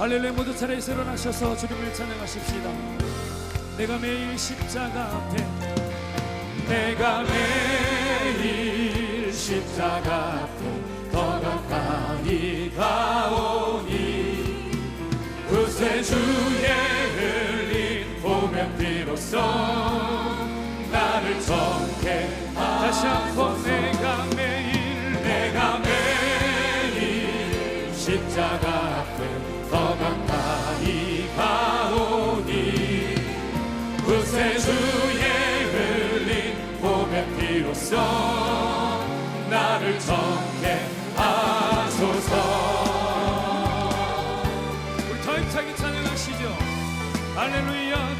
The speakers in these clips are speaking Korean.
할렐루야. 모두 자리에서 일어나셔서 주님을 찬양하십시다. 내가 매일 십자가 앞에, 내가 매일 십자가 앞에 더 가까이 가오니 구세주의 흘린 보면 비로소 나를 정케 다시 한번 내가 매일 십자가 앞에 더 가까이 가오니 구세주의 흘린 보면 비로소 나를 정케 하소서. 우리 더 힘차게 찬양하시죠. 할렐루야.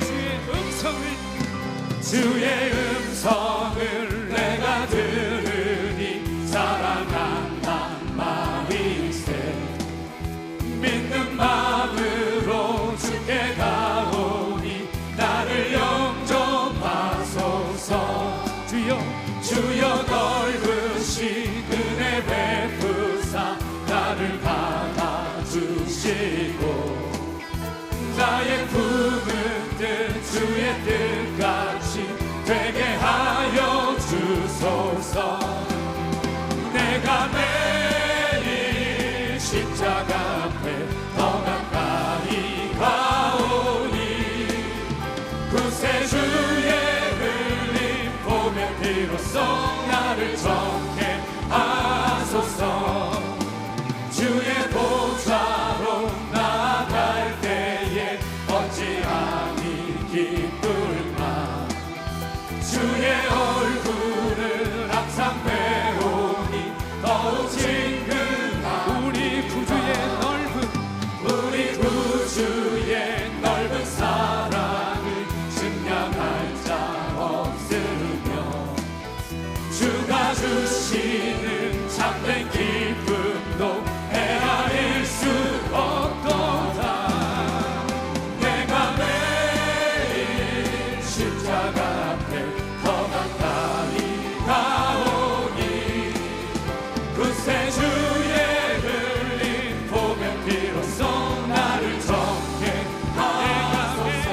주의 음성을 내가 들으니 사랑한다 마음일세 믿는 마음으로 주께 가오니 나를 영접하소서. 주여 넓으신 은혜 베푸사 나를 받아주시고 나의 품은 뜻 주의 뜻같이 되게 하여 주소서. 내가 매일 십자가 앞에 더 가까이 가오니 구세주의 흘림 보면 비로소 나를 정케 하소서. 주의 보좌로 나아갈 때에 어찌하니 기쁠까. 주의 얼굴을 항상 배우니 더욱 친근한 우리 구주의 넓은 사랑을 증명할 자 없으며 주가 주시는 참된 기쁨도 헤아릴 수 없도다. 내가 매일 십자가 앞에 더 가까이 가오니 구세주의 흘린 보면 비로소 나를 정케 하소서.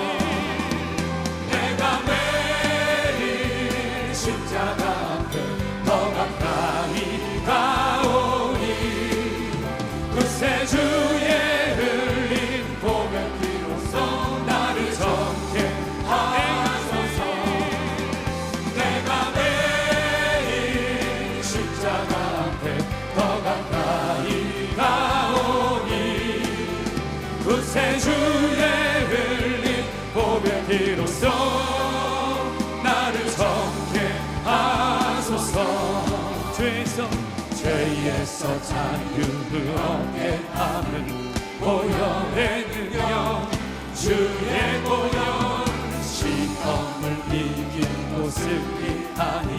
내가 매일 십자가 앞에 더 가까이 가오니 구세주의 흘린 보면 비로소 나를 정케 하소서. 내가 매일 십자가 앞에 더 가까이 가오니 구세주의 흘린 보면 비로소 나를 정케 하소서. 죄에서 자유를 얻게 하는 보혈의 능력 주의 보혈 시험을 이긴 모습이 아닌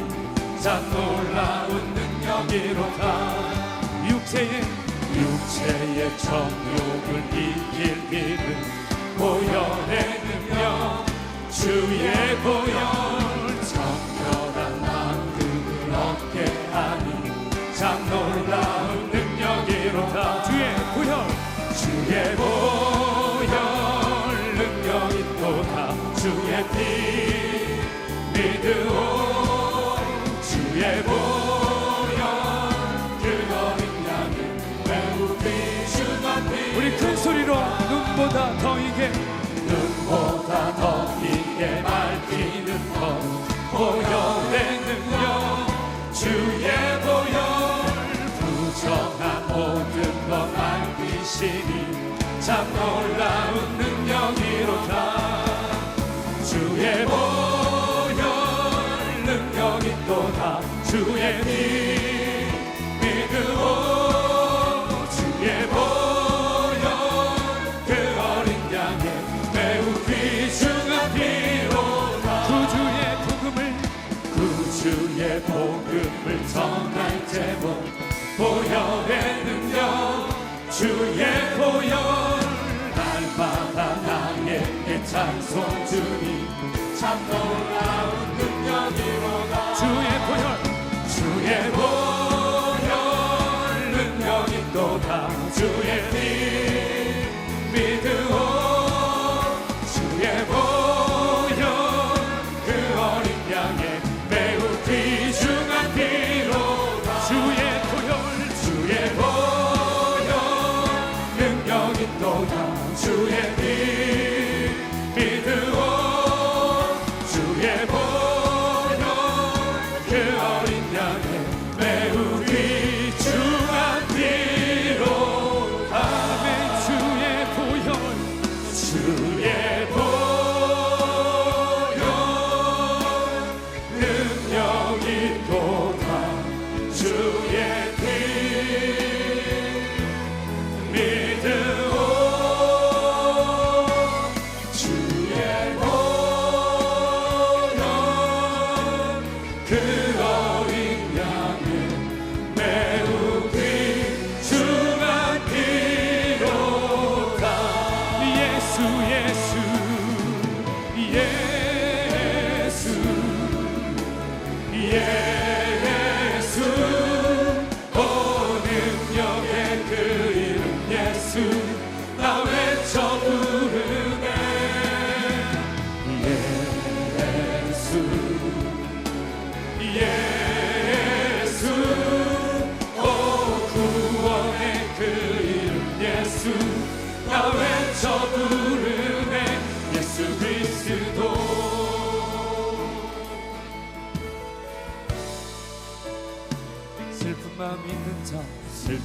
참 놀라운 능력이로다. 육체의 정욕을 이길 힘은 보혈의 능력 주의 보혈 정결한 마음을 얻게 하니 참 놀라운 능력이로다. 주의 보혈 능력 있도다. 주의 피 믿으오. 주의 보혈 그 어린 양을 매우 귀중한 피. 우리 큰 소리로 눈보다 더 이게 밝히는 것 보혈의 능력 주의 보혈 부정한 모든 것 밝히시니 참 놀라운 능력이로다. 주의 보혈 능력 있도다. 주의 피 믿으오. 주의 보혈 그 어린 양의 매우 귀중한 피로다. 구주의 복음을 전할 제목 보혈의 능력 주의 보혈 날마다 나에게 찬송 주니 참 놀라운 능력이로다. 주의 보혈 능력 있도다. 주의 피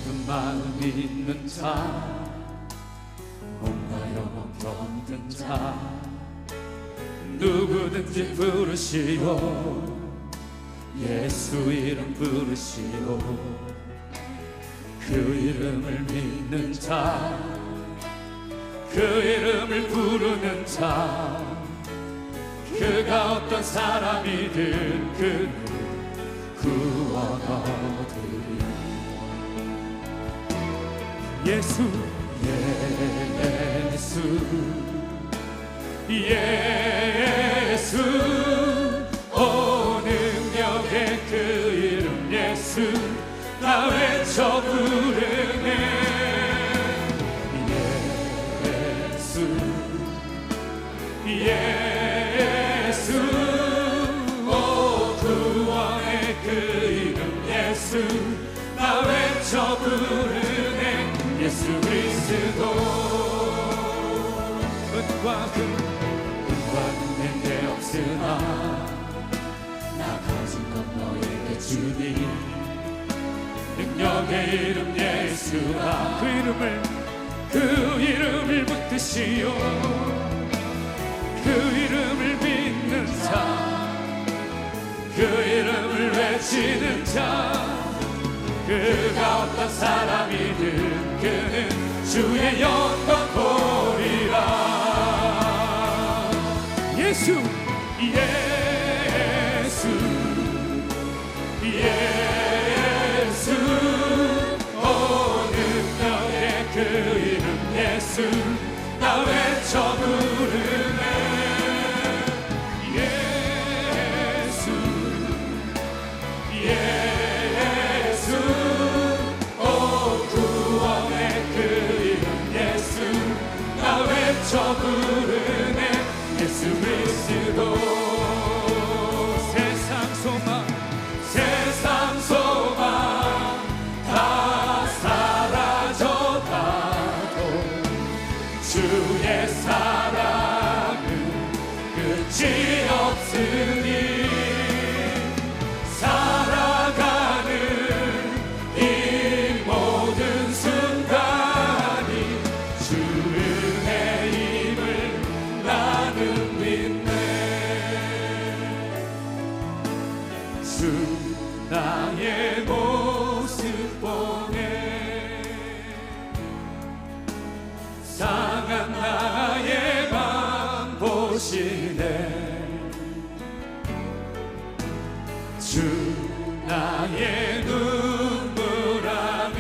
깊은 마음 있는 자, 몸과 영혼 병든 자, 누구든지 부르시오. 예수 이름 부르시오. 그 이름을 믿는 자, 그 이름을 부르는 자, 그가 어떤 사람이든 그를 구원하리니. 예수 예수 오 능력의 그 이름 예수 나 외쳐 부르네. 예수 오 구원의 그 이름 예수 나 외쳐 부르네. 예수 그리스도 은과 내게 없으나 나 가진 것 너에게 주니. 능력의 이름 예수라 그 이름을 붙드시오. 그 이름을 믿는 자, 그 이름을 외치는 자, 그가 어떤 사람이든 그는 주의 영광 보리라. 예수 오 능력의 그 이름 예수 나 외쳐 부르네. 예수 오 구원의 그 이름 예수 나 외쳐 부르네. 예수 그리스도 세상 소망 다 사라져가도 주의 사랑은 끝이 없으니. 살아가는 이 모든 순간이 주 은혜임을 나는 믿네. 주 나의 모습 보네. 상한 나의 맘 보시네. 주 나의 눈물 안에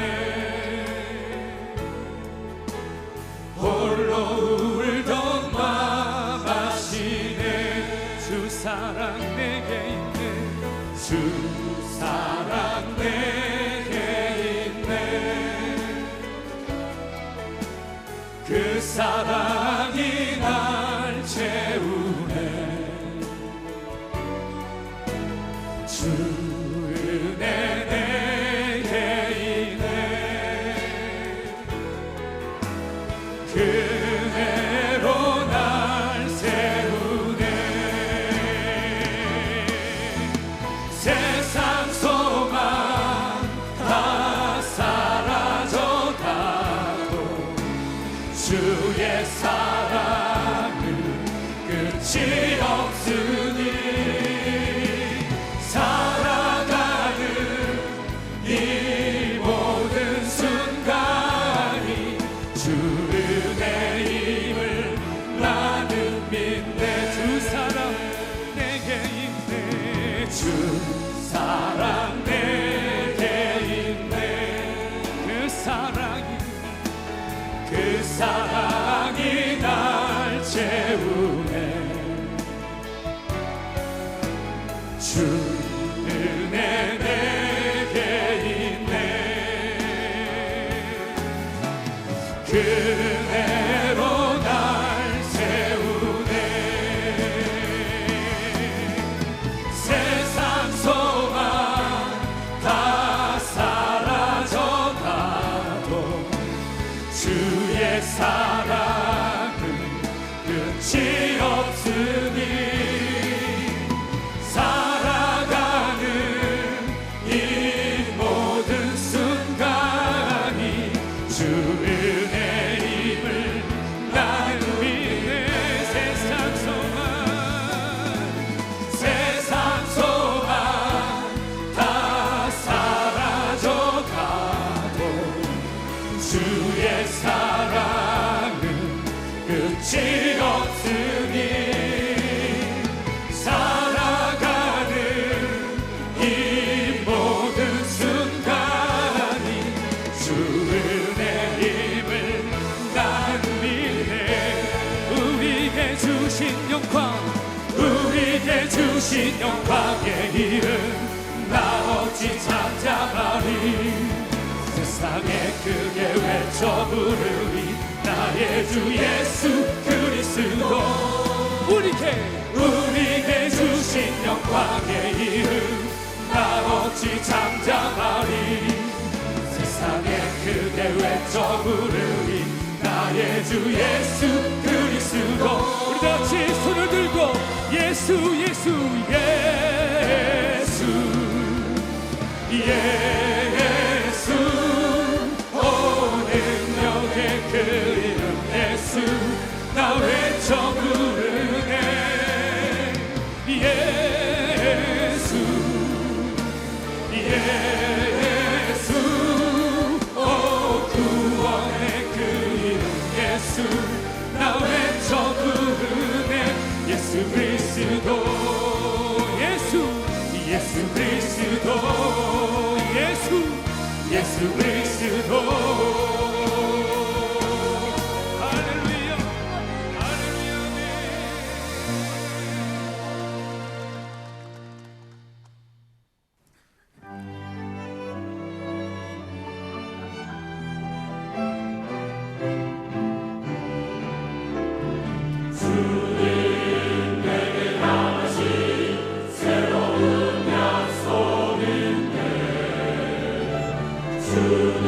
홀로 울던 맘 아시네. 주 사랑 내게 있네. 주 사랑 내게 있네. 그 사랑이 날 채우네. 주 은혜 내게 있네. 그 은혜로 날 세우네. 세상 소망 다 사라져가도 주의 사랑은 끝이 없으니. 살아가는 이 모든 순간이 주 은혜임을 나는 믿네. 주 사랑 내게 있네. 주 사랑 내게 있네. 그 사랑이 날 채우네. 주 은혜 내게 있네. 그 은혜로 날 세우네. 세상 소망 다 사라져가도 주의 사랑은 끝이 없으니. 살아가는 이 모든 순간 주 은혜임을 나는 믿네. 세상 소망 다 사라져가도 주의 사랑은 끝이 없으니 살아가는 이 모든 순간이 주 은혜임을 난 믿네. 우리에게 주신 영광, 우리에게 주신 영광의 이름 나 어찌 잠잠하리. 세상에 크게 외쳐 부르리 나의 주 예수 그리스도. 우리에게 주신 영광의 이름 나 어찌 잠잠하리. 세상에 크게 외쳐 부르리 나의 주 예수 그리스도. 우리 다 같이 손을 들고 예수 예수 예수 예수 오 능력의 그 이름 예수 나 외쳐 부르네. 예수 예수 오 구원의 그 이름 예수 나 외쳐 부르네. 예수 그리스도 예수 그리스도 예수 그리스도. 할렐루야 할렐루야. 주님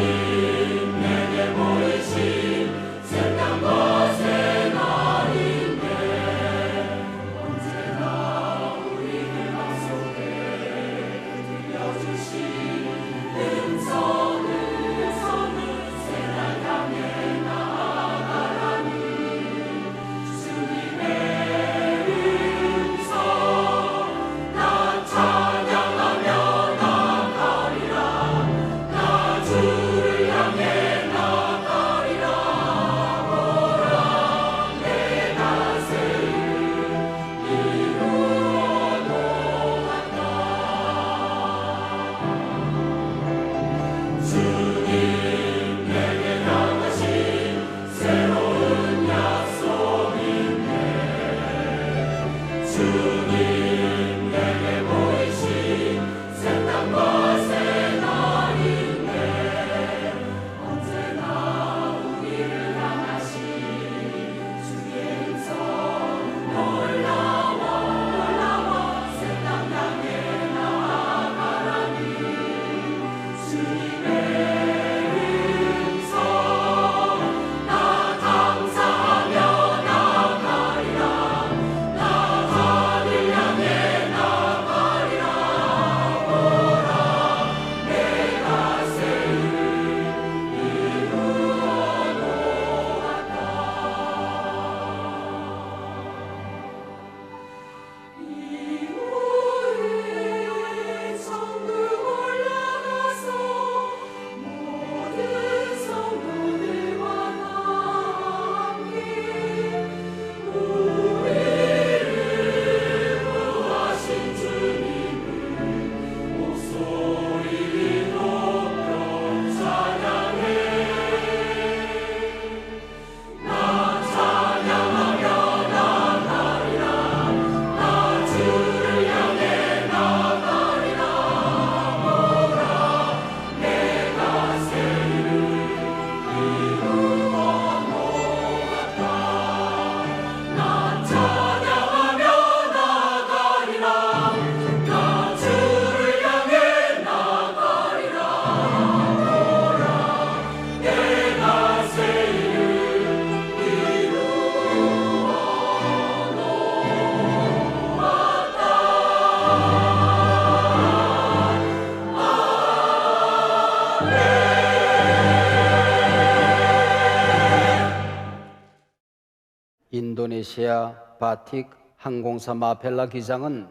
인도네시아 바틱 항공사 마펠라 기장은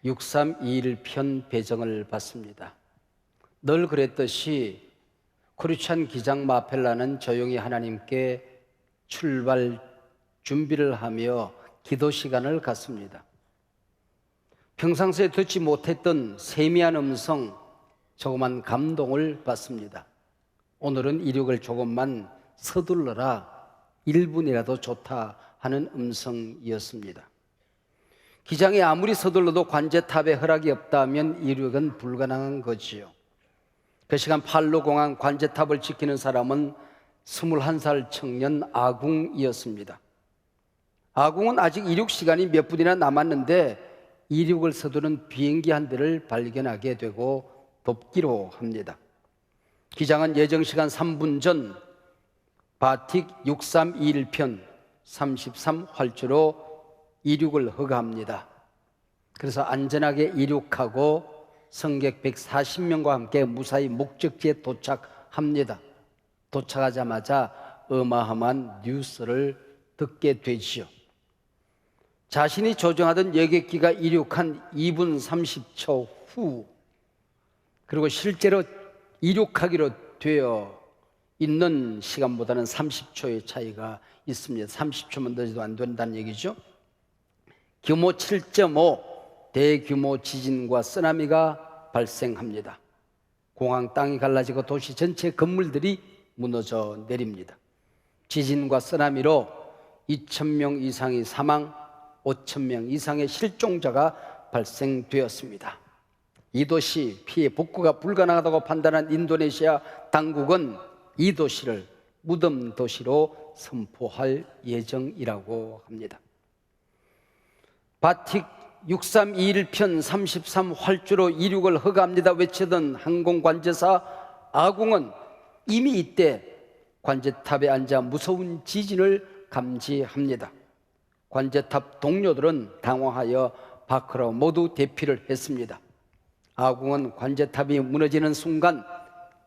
6321편 배정을 받습니다. 늘 그랬듯이 크리스찬 기장 마펠라는 조용히 하나님께 출발 준비를 하며 기도 시간을 갖습니다. 평상시에 듣지 못했던 세미한 음성, 조그만 감동을 받습니다. 오늘은 이륙을 조금만 서둘러라, 1분이라도 좋다 하는 음성이었습니다. 기장이 아무리 서둘러도 관제탑에 허락이 없다면 이륙은 불가능한 거지요. 그 시간 팔로공항 관제탑을 지키는 사람은 21살 청년 아궁이었습니다. 아궁은 아직 이륙 시간이 몇 분이나 남았는데 이륙을 서두른 비행기 한 대를 발견하게 되고 돕기로 합니다. 기장은 예정 시간 3분 전 바틱 6321편 33활주로 이륙을 허가합니다. 그래서 안전하게 이륙하고 승객 140명과 함께 무사히 목적지에 도착합니다. 도착하자마자 어마어마한 뉴스를 듣게 되지요. 자신이 조종하던 여객기가 이륙한 2분 30초 후, 그리고 실제로 이륙하기로 되어 있는 시간보다는 30초의 차이가 있습니다. 30초만 늦어도 안 된다는 얘기죠. 규모 7.5 대규모 지진과 쓰나미가 발생합니다. 공항 땅이 갈라지고 도시 전체 건물들이 무너져 내립니다. 지진과 쓰나미로 2,000명 이상이 사망, 5,000명 이상의 실종자가 발생되었습니다. 이 도시 피해 복구가 불가능하다고 판단한 인도네시아 당국은 이 도시를 무덤 도시로 선포할 예정이라고 합니다. 바틱 6321편 33활주로 이륙을 허가합니다 외치던 항공관제사 아궁은 이미 이때 관제탑에 앉아 무서운 지진을 감지합니다. 관제탑 동료들은 당황하여 밖으로 모두 대피를 했습니다. 아궁은 관제탑이 무너지는 순간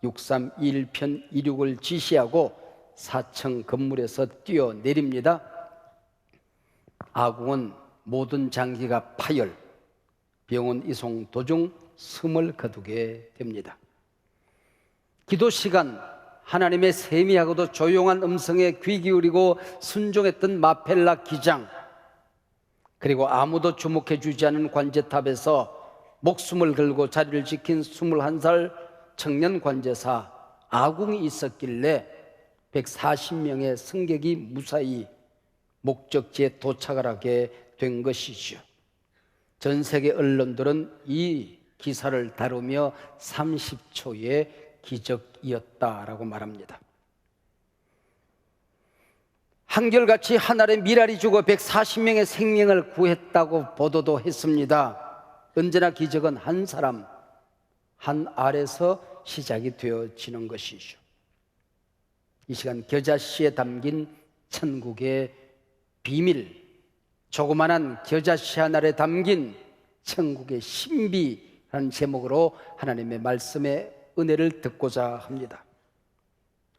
6321편 이륙을 지시하고 4층 건물에서 뛰어내립니다. 아궁은 모든 장기가 파열, 병원 이송 도중 숨을 거두게 됩니다. 기도 시간, 하나님의 세미하고도 조용한 음성에 귀 기울이고 순종했던 마펠라 기장, 그리고 아무도 주목해 주지 않은 관제탑에서 목숨을 걸고 자리를 지킨 21살 청년 관제사 아궁이 있었길래 140명의 승객이 무사히 목적지에 도착을 하게 된 것이죠. 전 세계 언론들은 이 기사를 다루며 30초의 기적이었다라고 말합니다. 한결같이 하늘의 미랄이 죽어 140명의 생명을 구했다고 보도도 했습니다. 언제나 기적은 한 사람, 한 알에서 시작이 되어지는 것이죠. 이 시간 겨자씨에 담긴 천국의 비밀, 조그만한 겨자씨 하나에 담긴 천국의 신비라는 제목으로 하나님의 말씀의 은혜를 듣고자 합니다.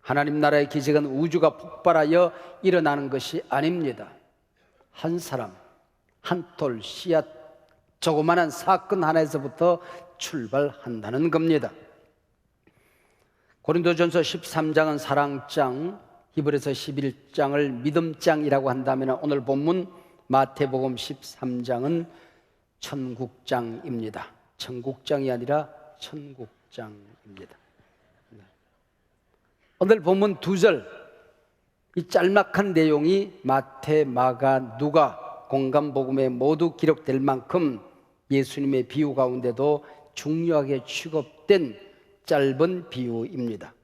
하나님 나라의 기적은 우주가 폭발하여 일어나는 것이 아닙니다. 한 사람, 한 톨 씨앗, 조그만한 사건 하나에서부터 출발한다는 겁니다. 고린도전서 13장은 사랑장, 히브리서 11장을 믿음장이라고 한다면 오늘 본문 마태복음 13장은 천국장입니다. 천국장이 아니라 천국장입니다. 오늘 본문 2절, 이 짤막한 내용이 마태, 마가, 누가 공간복음에 모두 기록될 만큼 예수님의 비유 가운데도 중요하게 취급된 짧은 비유입니다.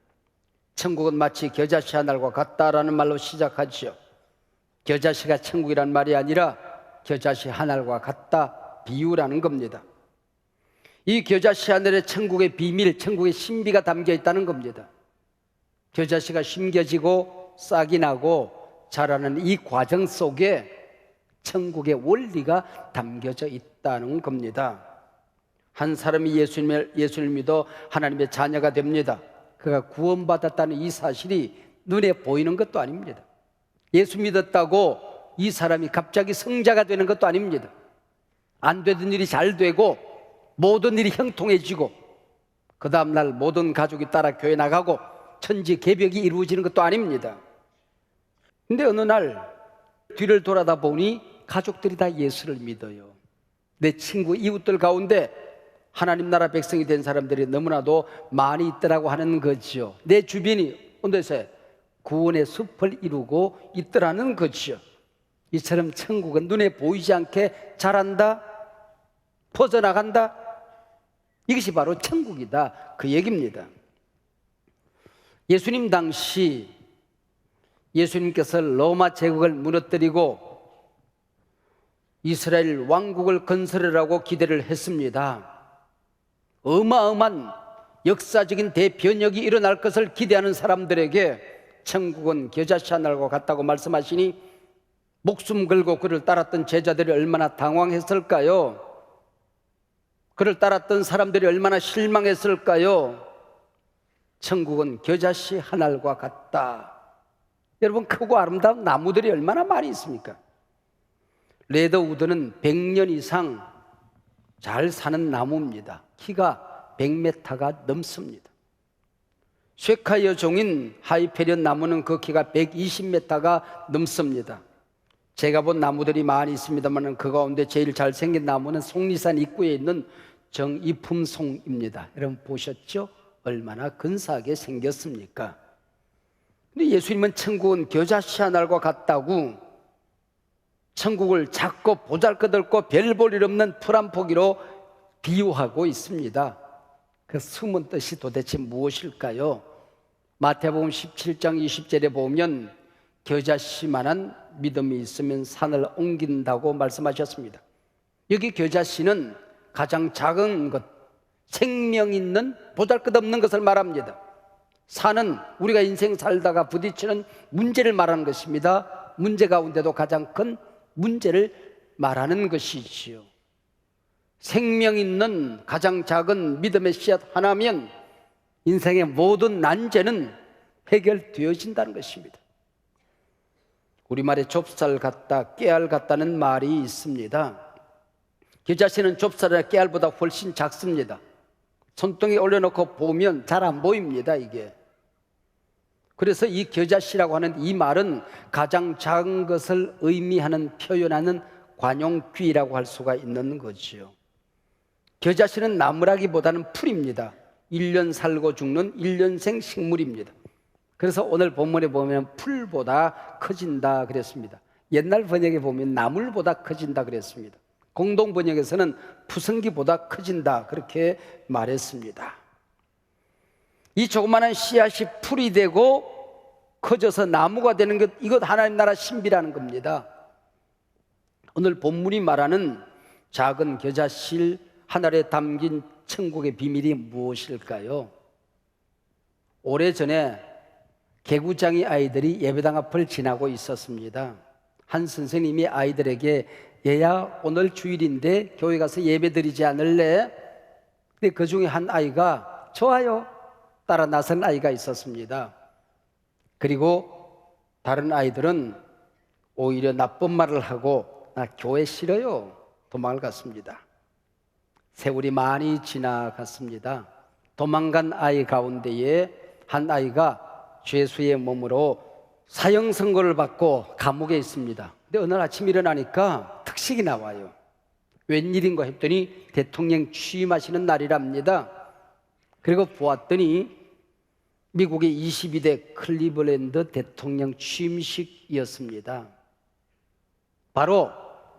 천국은 마치 겨자씨 한 알과 같다라는 말로 시작하지요. 겨자씨가 천국이란 말이 아니라 겨자씨 한 알과 같다 비유라는 겁니다. 이 겨자씨 하늘에 천국의 비밀, 천국의 신비가 담겨 있다는 겁니다. 겨자씨가 심겨지고 싹이 나고 자라는 이 과정 속에 천국의 원리가 담겨져 있다는 겁니다. 한 사람이 예수를 믿어 하나님의 자녀가 됩니다. 그가 구원받았다는 이 사실이 눈에 보이는 것도 아닙니다. 예수 믿었다고 이 사람이 갑자기 성자가 되는 것도 아닙니다. 안 되던 일이 잘 되고 모든 일이 형통해지고 그 다음날 모든 가족이 따라 교회 나가고 천지개벽이 이루어지는 것도 아닙니다. 근데 어느 날 뒤를 돌아다 보니 가족들이 다 예수를 믿어요. 내 친구 이웃들 가운데 하나님 나라 백성이 된 사람들이 너무나도 많이 있더라고 하는 거지요. 내 주변이 온데서 구원의 숲을 이루고 있더라는 거지요. 이처럼 천국은 눈에 보이지 않게 자란다, 퍼져나간다. 이것이 바로 천국이다, 그 얘기입니다. 예수님 당시 예수님께서 로마 제국을 무너뜨리고 이스라엘 왕국을 건설하라고 기대를 했습니다. 어마어마한 역사적인 대변혁이 일어날 것을 기대하는 사람들에게 천국은 겨자씨 한 알과 같다고 말씀하시니 목숨 걸고 그를 따랐던 제자들이 얼마나 당황했을까요? 그를 따랐던 사람들이 얼마나 실망했을까요? 천국은 겨자씨 한 알과 같다. 여러분, 크고 아름다운 나무들이 얼마나 많이 있습니까? 레드우드는 100년 이상 잘 사는 나무입니다. 키가 100m가 넘습니다. 쇠카이어 종인 하이페리온 나무는 그 키가 120m가 넘습니다. 제가 본 나무들이 많이 있습니다만 그 가운데 제일 잘생긴 나무는 속리산 입구에 있는 정이품송입니다. 여러분 보셨죠? 얼마나 근사하게 생겼습니까? 근데 예수님은 천국은 겨자씨 한 알과 같다고 천국을 작고 보잘것없고 별 볼 일 없는 풀 한 포기로 비유하고 있습니다. 그 숨은 뜻이 도대체 무엇일까요? 마태복음 17장 20절에 보면 겨자씨만한 믿음이 있으면 산을 옮긴다고 말씀하셨습니다. 여기 겨자씨는 가장 작은 것, 생명 있는 보잘것없는 것을 말합니다. 산은 우리가 인생 살다가 부딪히는 문제를 말하는 것입니다. 문제 가운데도 가장 큰 문제를 말하는 것이지요. 생명 있는 가장 작은 믿음의 씨앗 하나면 인생의 모든 난제는 해결되어진다는 것입니다. 우리말에 좁쌀 같다, 깨알 같다는 말이 있습니다. 겨자씨는 좁쌀이나 깨알보다 훨씬 작습니다. 손등에 올려놓고 보면 잘 안 보입니다, 이게. 그래서 이 겨자씨라고 하는 이 말은 가장 작은 것을 의미하는, 표현하는 관용귀라고 할 수가 있는 거지요. 겨자씨는 나무라기보다는 풀입니다. 1년 살고 죽는 1년생 식물입니다. 그래서 오늘 본문에 보면 풀보다 커진다 그랬습니다. 옛날 번역에 보면 나물보다 커진다 그랬습니다. 공동 번역에서는 푸승기보다 커진다 그렇게 말했습니다. 이 조그마한 씨앗이 풀이 되고 커져서 나무가 되는 것, 이것 하나님 나라 신비라는 겁니다. 오늘 본문이 말하는 작은 겨자씨 한 알에 담긴 천국의 비밀이 무엇일까요? 오래전에 개구장이 아이들이 예배당 앞을 지나고 있었습니다. 한 선생님이 아이들에게 얘야 오늘 주일인데 교회 가서 예배 드리지 않을래? 근데 그 중에 한 아이가 좋아요 따라 나선 아이가 있었습니다. 그리고 다른 아이들은 오히려 나쁜 말을 하고 나 교회 싫어요 도망을 갔습니다. 세월이 많이 지나갔습니다. 도망간 아이 가운데에 한 아이가 죄수의 몸으로 사형 선고를 받고 감옥에 있습니다. 근데 어느 날 아침 일어나니까 특식이 나와요. 웬일인가 했더니 대통령 취임하시는 날이랍니다. 그리고 보았더니 미국의 22대 클리블랜드 대통령 취임식이었습니다. 바로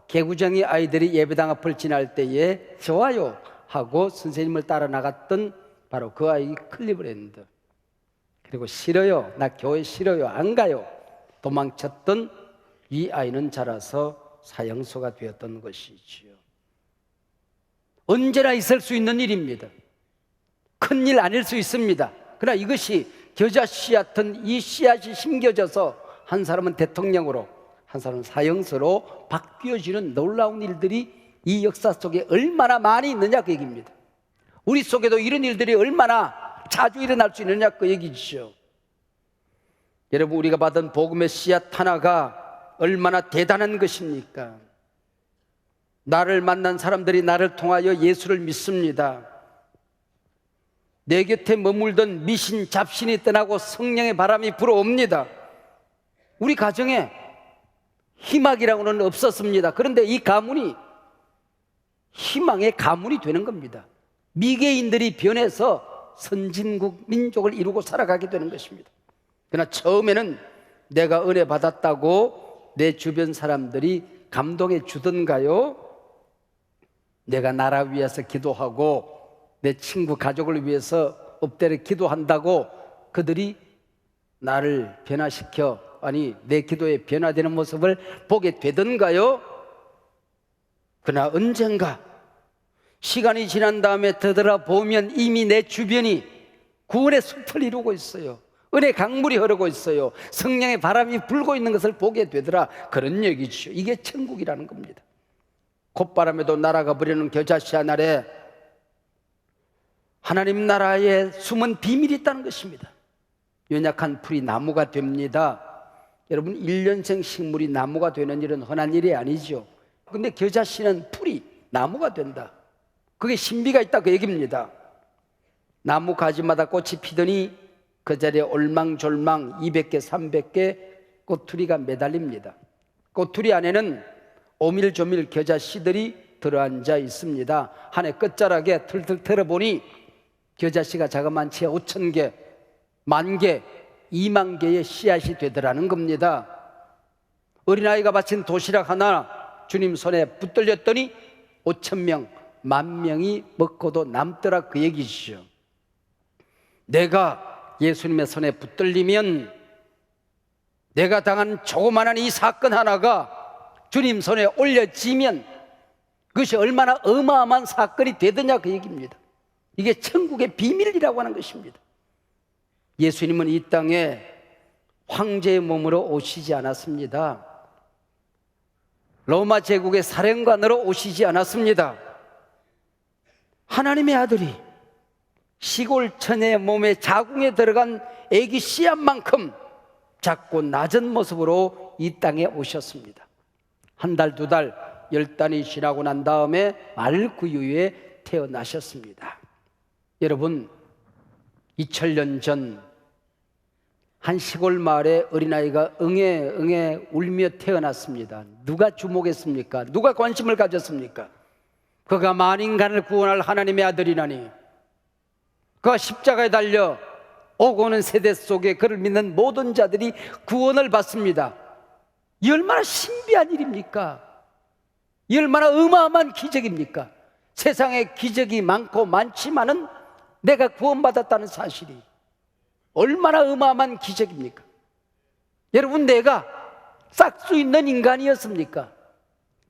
개구쟁이 아이들이 예배당 앞을 지날 때에 좋아요 하고 선생님을 따라 나갔던 바로 그 아이 클리블랜드. 그리고 싫어요, 나 교회 싫어요, 안 가요 도망쳤던 이 아이는 자라서 사형소가 되었던 것이지요. 언제나 있을 수 있는 일입니다. 큰일 아닐 수 있습니다. 그러나 이것이 겨자씨 같은 이 씨앗이 심겨져서 한 사람은 대통령으로 한 사람은 사형소로 바뀌어지는 놀라운 일들이 이 역사 속에 얼마나 많이 있느냐 그 얘기입니다. 우리 속에도 이런 일들이 얼마나 자주 일어날 수 있느냐 그 얘기죠. 여러분, 우리가 받은 복음의 씨앗 하나가 얼마나 대단한 것입니까? 나를 만난 사람들이 나를 통하여 예수를 믿습니다. 내 곁에 머물던 미신, 잡신이 떠나고 성령의 바람이 불어옵니다. 우리 가정에 희망이라고는 없었습니다. 그런데 이 가문이 희망의 가문이 되는 겁니다. 미개인들이 변해서 선진국 민족을 이루고 살아가게 되는 것입니다. 그러나 처음에는 내가 은혜 받았다고 내 주변 사람들이 감동해 주던가요? 내가 나라 위해서 기도하고 내 친구 가족을 위해서 엎드려 기도한다고 그들이 나를 변화시켜, 아니 내 기도에 변화되는 모습을 보게 되던가요? 그러나 언젠가 시간이 지난 다음에 되돌아보면 이미 내 주변이 구원의 숲을 이루고 있어요. 은혜 강물이 흐르고 있어요. 성령의 바람이 불고 있는 것을 보게 되더라. 그런 얘기죠. 이게 천국이라는 겁니다. 콧바람에도 날아가 버리는 겨자씨 하늘에 하나님 나라에 숨은 비밀이 있다는 것입니다. 연약한 풀이 나무가 됩니다. 여러분, 1년생 식물이 나무가 되는 일은 흔한 일이 아니죠. 근데 겨자씨는 풀이 나무가 된다. 그게 신비가 있다, 그 얘기입니다. 나무 가지마다 꽃이 피더니 그 자리에 올망졸망 200개, 300개 꼬투리가 매달립니다. 꼬투리 안에는 오밀조밀 겨자씨들이 들어앉아 있습니다. 한 해 끝자락에 털털 털어보니 겨자씨가 자그만치 5,000개, 10,000개, 20,000개의 씨앗이 되더라는 겁니다. 어린아이가 바친 도시락 하나 주님 손에 붙들렸더니 5,000명, 10,000명이 먹고도 남더라, 그 얘기죠. 내가 예수님의 손에 붙들리면 내가 당한 조그마한 이 사건 하나가 주님 손에 올려지면 그것이 얼마나 어마어마한 사건이 되더냐, 그 얘기입니다. 이게 천국의 비밀이라고 하는 것입니다. 예수님은 이 땅에 황제의 몸으로 오시지 않았습니다. 로마 제국의 사령관으로 오시지 않았습니다. 하나님의 아들이 시골 처녀의 몸에 자궁에 들어간 애기 씨앗만큼 작고 낮은 모습으로 이 땅에 오셨습니다. 한 달, 두 달, 10달이 지나고 난 다음에 말구유에 태어나셨습니다. 여러분, 2000년 전 한 시골 마을에 어린아이가 응애 울며 태어났습니다. 누가 주목했습니까? 누가 관심을 가졌습니까? 그가 만인간을 구원할 하나님의 아들이라니, 그가 십자가에 달려 오고 오는 세대 속에 그를 믿는 모든 자들이 구원을 받습니다. 이 얼마나 신비한 일입니까? 이 얼마나 어마어마한 기적입니까? 세상에 기적이 많고 많지만은 내가 구원받았다는 사실이 얼마나 어마어마한 기적입니까? 여러분, 내가 싹 수 있는 인간이었습니까?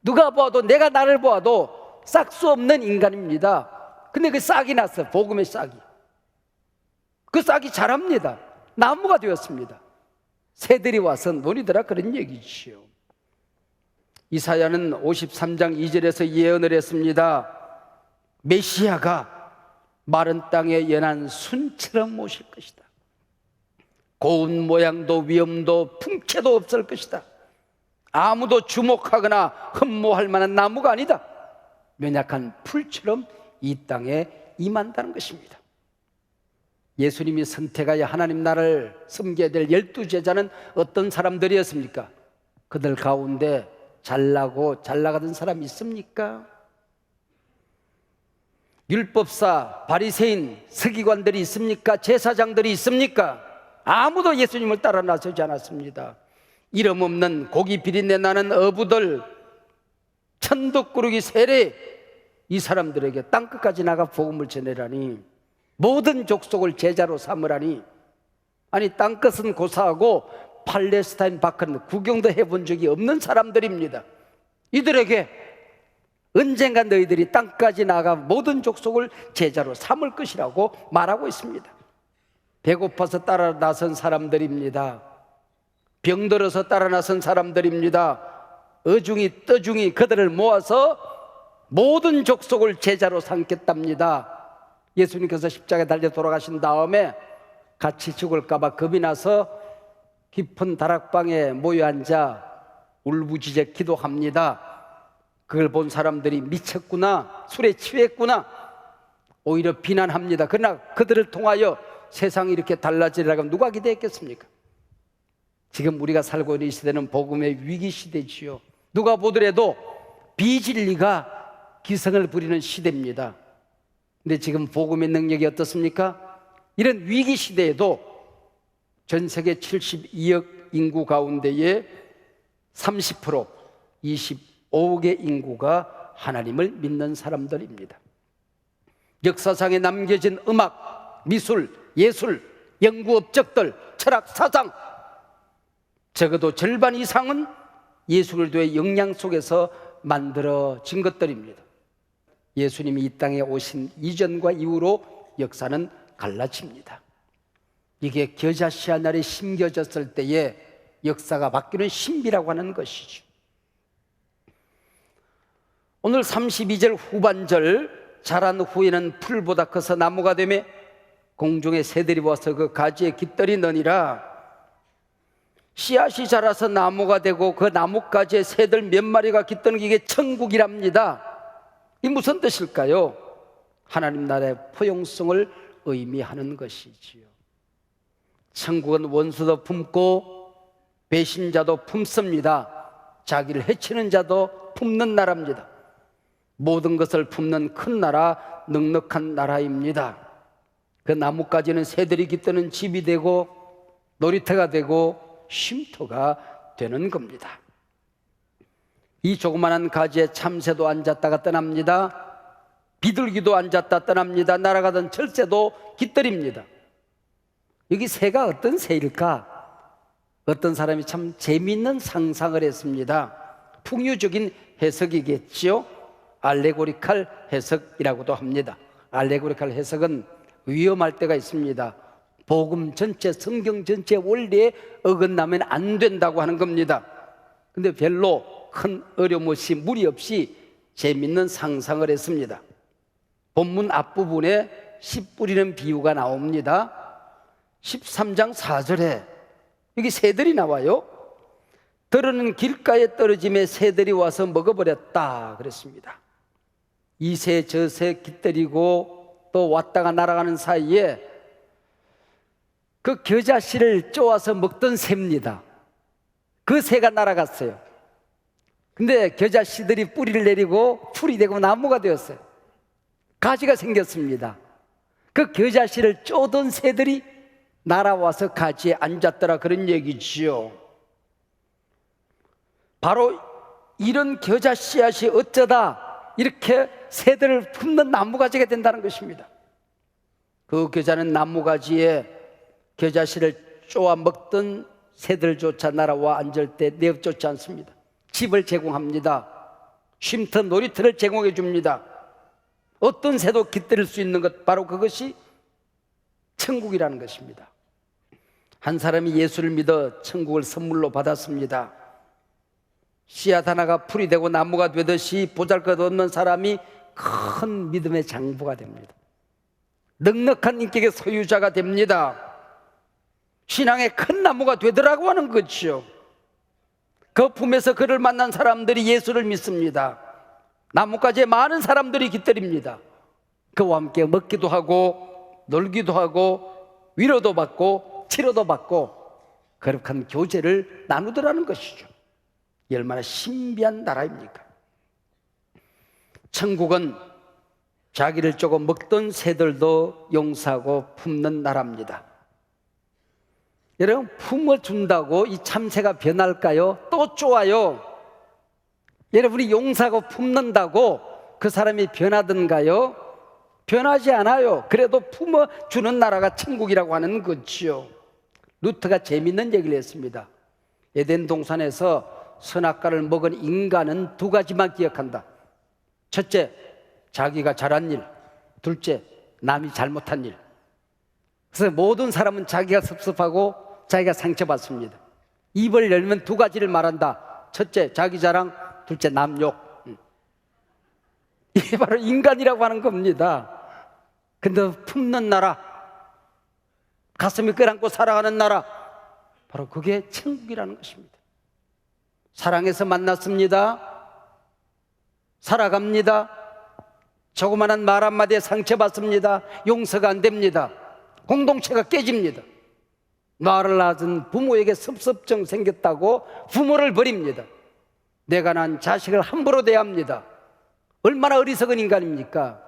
누가 봐도, 내가 나를 보아도 싹 수 없는 인간입니다. 근데 그 싹이 났어요. 복음의 싹이. 그 싹이 자랍니다. 나무가 되었습니다. 새들이 와서 노리더라, 그런 얘기지요. 이사야는 53장 2절에서 예언을 했습니다. 메시아가 마른 땅에 연한 순처럼 오실 것이다. 고운 모양도 위엄도 풍채도 없을 것이다. 아무도 주목하거나 흠모할 만한 나무가 아니다. 연약한 풀처럼 이 땅에 임한다는 것입니다. 예수님이 선택하여 하나님 나라를 섬겨야 될 12제자는 어떤 사람들이었습니까? 그들 가운데 잘나고 잘나가던 사람이 있습니까? 율법사, 바리새인, 서기관들이 있습니까? 제사장들이 있습니까? 아무도 예수님을 따라 나서지 않았습니다. 이름 없는 고기 비린내 나는 어부들, 천덕꾸러기 세례, 이 사람들에게 땅끝까지 나가 복음을 전해라니, 모든 족속을 제자로 삼으라니, 아니 땅끝은 고사하고 팔레스타인 밖은 구경도 해본 적이 없는 사람들입니다. 이들에게 언젠가 너희들이 땅까지 나가 모든 족속을 제자로 삼을 것이라고 말하고 있습니다. 배고파서 따라 나선 사람들입니다. 병들어서 따라 나선 사람들입니다. 어중이 떠중이 그들을 모아서 모든 족속을 제자로 삼겠답니다. 예수님께서 십자가에 달려 돌아가신 다음에 같이 죽을까 봐 겁이 나서 깊은 다락방에 모여 앉아 울부짖어 기도합니다. 그걸 본 사람들이 미쳤구나, 술에 취했구나, 오히려 비난합니다. 그러나 그들을 통하여 세상이 이렇게 달라지리라고 누가 기대했겠습니까? 지금 우리가 살고 있는 이 시대는 복음의 위기 시대지요. 누가 보더라도 비진리가 기승을 부리는 시대입니다. 근데 지금 복음의 능력이 어떻습니까? 이런 위기 시대에도 전 세계 72억 인구 가운데에 30%, 25억의 인구가 하나님을 믿는 사람들입니다. 역사상에 남겨진 음악, 미술, 예술, 연구 업적들, 철학, 사상, 적어도 절반 이상은 예수 그리스도의 영향 속에서 만들어진 것들입니다. 예수님이 이 땅에 오신 이전과 이후로 역사는 갈라집니다. 이게 겨자씨 하나에 심겨졌을 때에 역사가 바뀌는 신비라고 하는 것이죠. 오늘 32절 후반절, 자란 후에는 풀보다 커서 나무가 되며 공중의 새들이 와서 그 가지에 깃들이 느니라. 씨앗이 자라서 나무가 되고 그 나뭇가지에 새들 몇 마리가 깃드는 게 이게 천국이랍니다. 이 무슨 뜻일까요? 하나님 나라의 포용성을 의미하는 것이지요. 천국은 원수도 품고 배신자도 품습니다. 자기를 해치는 자도 품는 나라입니다. 모든 것을 품는 큰 나라, 넉넉한 나라입니다. 그 나뭇가지는 새들이 깃드는 집이 되고 놀이터가 되고 쉼터가 되는 겁니다. 이 조그만한 가지에 참새도 앉았다가 떠납니다. 비둘기도 앉았다 떠납니다. 날아가던 철새도 깃들입니다. 여기 새가 어떤 새일까? 어떤 사람이 참 재미있는 상상을 했습니다. 풍유적인 해석이겠지요. 알레고리칼 해석이라고도 합니다. 알레고리칼 해석은 위험할 때가 있습니다. 복음 전체, 성경 전체 원리에 어긋나면 안 된다고 하는 겁니다. 근데 별로 큰 어려움 없이 무리 없이 재밌는 상상을 했습니다. 본문 앞부분에 씨 뿌리는 비유가 나옵니다. 13장 4절에 여기 새들이 나와요. 들어는 길가에 떨어짐에 새들이 와서 먹어버렸다 그랬습니다. 이 새 저 새 깃들이고 또 왔다가 날아가는 사이에 그 겨자씨를 쪼아서 먹던 새입니다. 그 새가 날아갔어요. 근데 겨자씨들이 뿌리를 내리고 풀이 되고 나무가 되었어요. 가지가 생겼습니다. 그 겨자씨를 쪼던 새들이 날아와서 가지에 앉았더라 그런 얘기지요. 바로 이런 겨자 씨앗이 어쩌다 이렇게 새들을 품는 나무가지가 된다는 것입니다. 그 겨자는 나무가지에 겨자씨를 쪼아 먹던 새들조차 날아와 앉을 때 내쫓지 않습니다. 집을 제공합니다. 쉼터 놀이터를 제공해 줍니다. 어떤 새도 깃들일 수 있는 것, 바로 그것이 천국이라는 것입니다. 한 사람이 예수를 믿어 천국을 선물로 받았습니다. 씨앗 하나가 풀이 되고 나무가 되듯이 보잘것없는 사람이 큰 믿음의 장부가 됩니다. 넉넉한 인격의 소유자가 됩니다. 신앙의 큰 나무가 되더라고 하는 거죠. 그 품에서 그를 만난 사람들이 예수를 믿습니다. 나뭇가지에 많은 사람들이 깃들입니다. 그와 함께 먹기도 하고 놀기도 하고 위로도 받고 치료도 받고 거룩한 교제를 나누더라는 것이죠. 얼마나 신비한 나라입니까? 천국은 자기를 조금 먹던 새들도 용서하고 품는 나라입니다. 여러분, 품어준다고 이 참새가 변할까요? 또 쪼아요. 여러분이 용서하고 품는다고 그 사람이 변하던가요? 변하지 않아요. 그래도 품어주는 나라가 천국이라고 하는 거지요. 루트가 재밌는 얘기를 했습니다. 에덴 동산에서 선악과를 먹은 인간은 두 가지만 기억한다. 첫째, 자기가 잘한 일. 둘째, 남이 잘못한 일. 그래서 모든 사람은 자기가 섭섭하고 자기가 상처받습니다. 입을 열면 두 가지를 말한다. 첫째, 자기 자랑. 둘째, 남 욕. 이게 바로 인간이라고 하는 겁니다. 근데 품는 나라, 가슴이 끓안고 살아가는 나라, 바로 그게 천국이라는 것입니다. 사랑해서 만났습니다. 살아갑니다. 조그마한 말 한마디에 상처받습니다. 용서가 안 됩니다. 공동체가 깨집니다. 나를 낳은 부모에게 섭섭증 생겼다고 부모를 버립니다. 내가 낳은 자식을 함부로 대합니다. 얼마나 어리석은 인간입니까?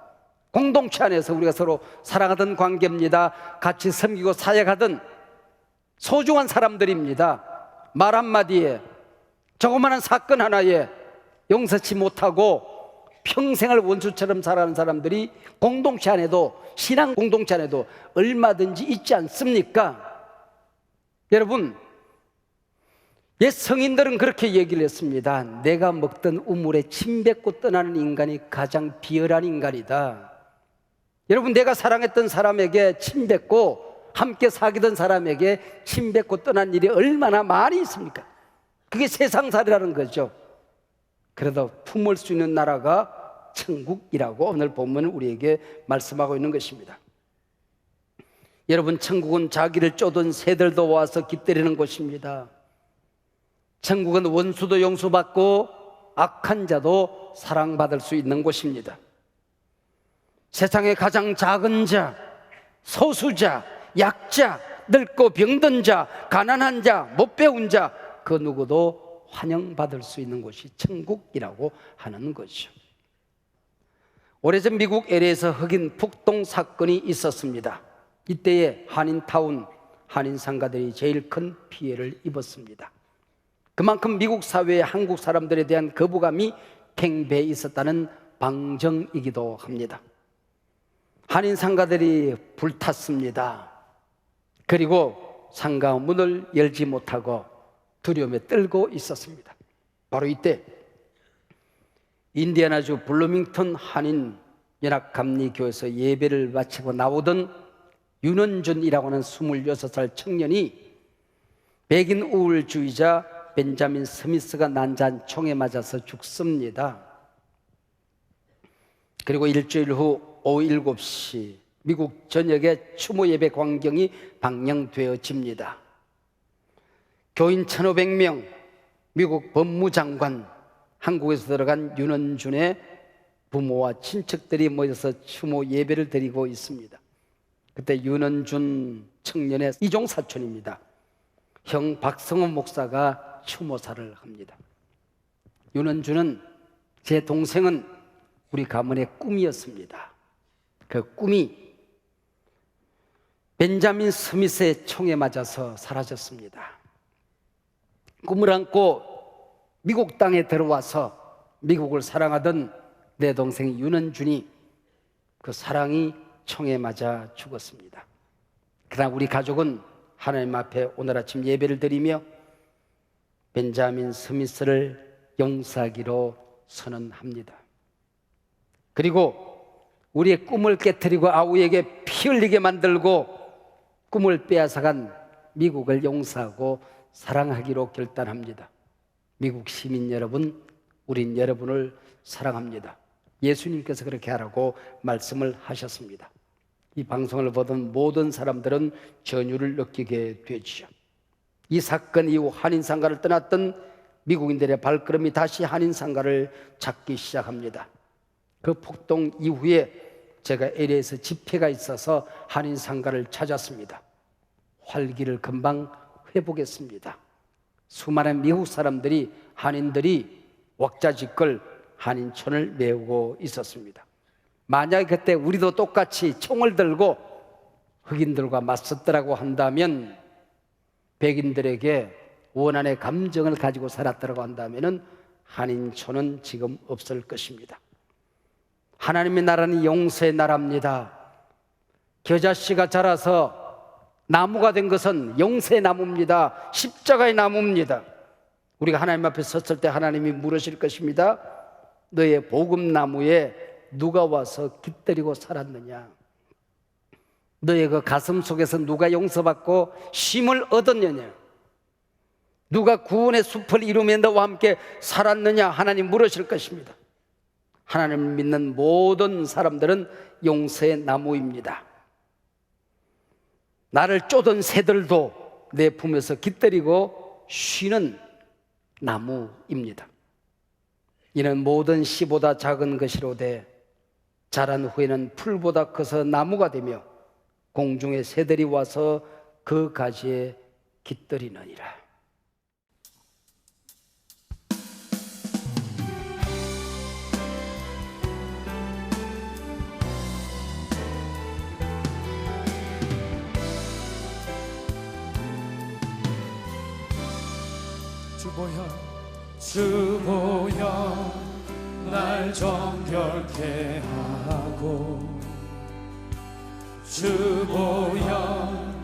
공동체 안에서 우리가 서로 사랑하던 관계입니다. 같이 섬기고 사역하던 소중한 사람들입니다. 말 한마디에, 조그마한 사건 하나에 용서치 못하고 평생을 원수처럼 살아가는 사람들이 공동체 안에도, 신앙 공동체 안에도 얼마든지 있지 않습니까? 여러분, 옛 성인들은 그렇게 얘기를 했습니다. 내가 먹던 우물에 침 뱉고 떠나는 인간이 가장 비열한 인간이다. 여러분, 내가 사랑했던 사람에게 침 뱉고 함께 사귀던 사람에게 침 뱉고 떠난 일이 얼마나 많이 있습니까? 그게 세상살이라는 거죠. 그래도 품을 수 있는 나라가 천국이라고 오늘 본문은 우리에게 말씀하고 있는 것입니다. 여러분, 천국은 자기를 쫓은 새들도 와서 깃들이는 곳입니다. 천국은 원수도 용서받고 악한 자도 사랑받을 수 있는 곳입니다. 세상의 가장 작은 자, 소수자, 약자, 늙고 병든 자, 가난한 자, 못 배운 자, 그 누구도 환영받을 수 있는 곳이 천국이라고 하는 거죠. 오래전 미국 LA에서 흑인 폭동 사건이 있었습니다. 이때에 한인타운, 한인 상가들이 제일 큰 피해를 입었습니다. 그만큼 미국 사회에 한국 사람들에 대한 거부감이 팽배해 있었다는 방정이기도 합니다. 한인 상가들이 불탔습니다. 그리고 상가 문을 열지 못하고 두려움에 떨고 있었습니다. 바로 이때 인디애나주 블루밍턴 한인 연합감리교에서 예배를 마치고 나오던 윤원준이라고 하는 26살 청년이 백인 우월주의자 벤자민 스미스가 난자한 총에 맞아서 죽습니다. 그리고 일주일 후 오후 7시 미국 전역에 추모 예배 광경이 방영되어집니다. 교인 1,500명, 미국 법무장관, 한국에서 들어간 윤원준의 부모와 친척들이 모여서 추모 예배를 드리고 있습니다. 그때 윤원준 청년의 이종 사촌입니다. 형 박성호 목사가 추모사를 합니다. 윤원준은, 제 동생은 우리 가문의 꿈이었습니다. 그 꿈이 벤자민 스미스의 총에 맞아서 사라졌습니다. 꿈을 안고 미국 땅에 들어와서 미국을 사랑하던 내 동생 윤원준이 그 사랑이 총에 맞아 죽었습니다. 그러나 우리 가족은 하나님 앞에 오늘 아침 예배를 드리며 벤자민 스미스를 용서하기로 선언합니다. 그리고 우리의 꿈을 깨트리고 아우에게 피 흘리게 만들고 꿈을 빼앗아간 미국을 용서하고 사랑하기로 결단합니다. 미국 시민 여러분, 우린 여러분을 사랑합니다. 예수님께서 그렇게 하라고 말씀을 하셨습니다. 이 방송을 보던 모든 사람들은 전율을 느끼게 되지요. 이 사건 이후 한인상가를 떠났던 미국인들의 발걸음이 다시 한인상가를 찾기 시작합니다. 그 폭동 이후에 제가 LA에서 집회가 있어서 한인상가를 찾았습니다. 활기를 금방 회복했습니다. 수많은 미국 사람들이, 한인들이 왁자지껄 한인촌을 메우고 있었습니다. 만약에 그때 우리도 똑같이 총을 들고 흑인들과 맞섰더라고 한다면, 백인들에게 원한의 감정을 가지고 살았더라고 한다면 한인촌은 지금 없을 것입니다. 하나님의 나라는 용서의 나라입니다. 겨자씨가 자라서 나무가 된 것은 용서의 나무입니다. 십자가의 나무입니다. 우리가 하나님 앞에 섰을 때 하나님이 물으실 것입니다. 너의 복음나무에 누가 와서 깃들이고 살았느냐? 너의 그 가슴 속에서 누가 용서받고 쉼을 얻었느냐? 누가 구원의 숲을 이루며 너와 함께 살았느냐? 하나님 물으실 것입니다. 하나님을 믿는 모든 사람들은 용서의 나무입니다. 나를 쫓은 새들도 내 품에서 깃들이고 쉬는 나무입니다. 이는 모든 씨보다 작은 것이로되 자란 후에는 풀보다 커서 나무가 되며 공중의 새들이 와서 그 가지에 깃들이느니라. 주보여 날 정결케 하고 주보여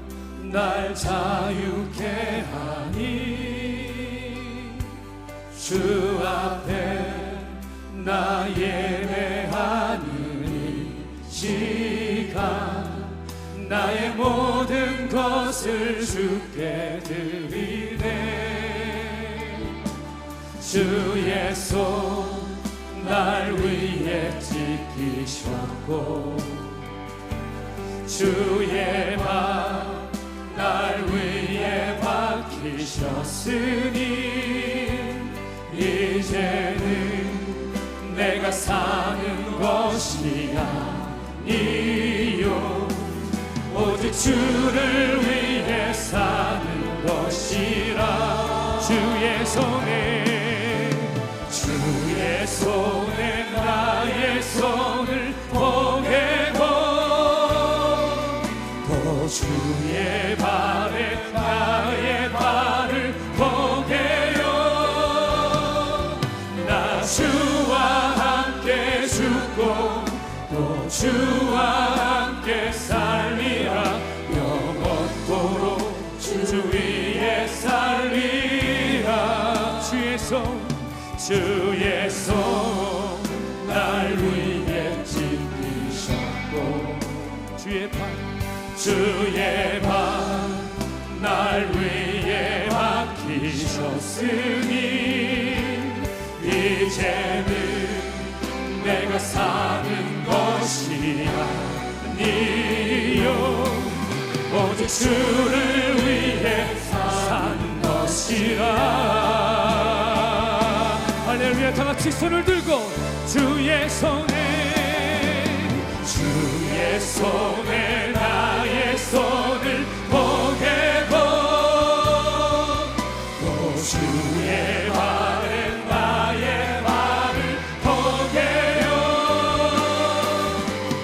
날 자유케 하니 주 앞에 나 예배하는 이 시간 나의 모든 것을 주께 드리네. 주의 손 날 위에 지키셨고 주의 발 날 위에 박히셨으니 이제는 내가 사는 것이 아니요 오직 주를 위해 사는 것이라. 주의 손에 나의 손을 보게고 또 주의 발에 나의 발을 보게요. 나 주와 함께 죽고 또 주와 함께 살리라. 영원토록 주 위에 살리라. 주의 손 날 위에 지키셨고 주의 발 날 위에 박히셨으니 이제는 내가 사는 것이 아니요 오직 주를 위해 사는 것이라. 할렐루야. 다같이 손을 들고 주의 손에 나의 손을 보게고 또 주의 발에 나의 발을 보게요.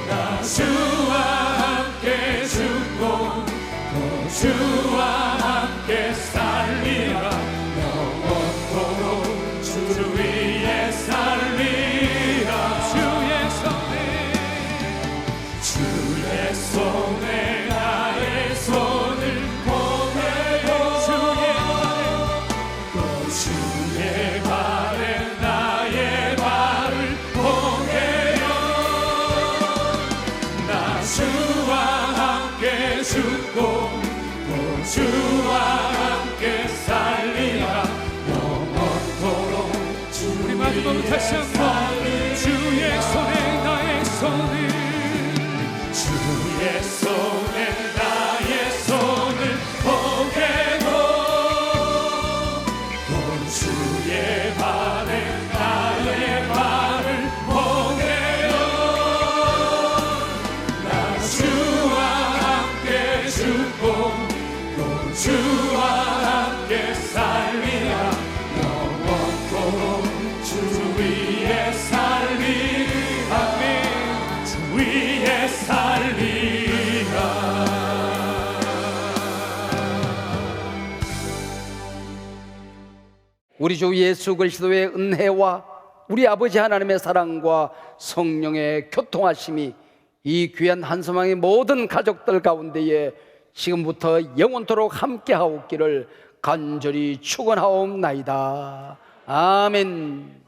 나 주와 함께 죽고 또 주와 함께 살리라. 영원토록 주 위에 살리라. 주의 손에 나의 손을 보게요. 또 주의 발에 나의 발을 보게요. 나 주와 함께 죽고 또 주와 함께 살리라. 우리 마지막으로 다시 한번 주의 손에 나의 손을 주의 손에 나의 손을 보게고 또 주의 발에 나의 발을 보게요. 나 주와 함께 죽고 또 주와 함께 살리라. 주 위에 살리라. 주 위에 살리라. 우리 주 예수 그리스도의 은혜와 우리 아버지 하나님의 사랑과 성령의 교통하심이 이 귀한 한소망의 모든 가족들 가운데에 지금부터 영원토록 함께하옵기를 간절히 축원하옵나이다. 아멘.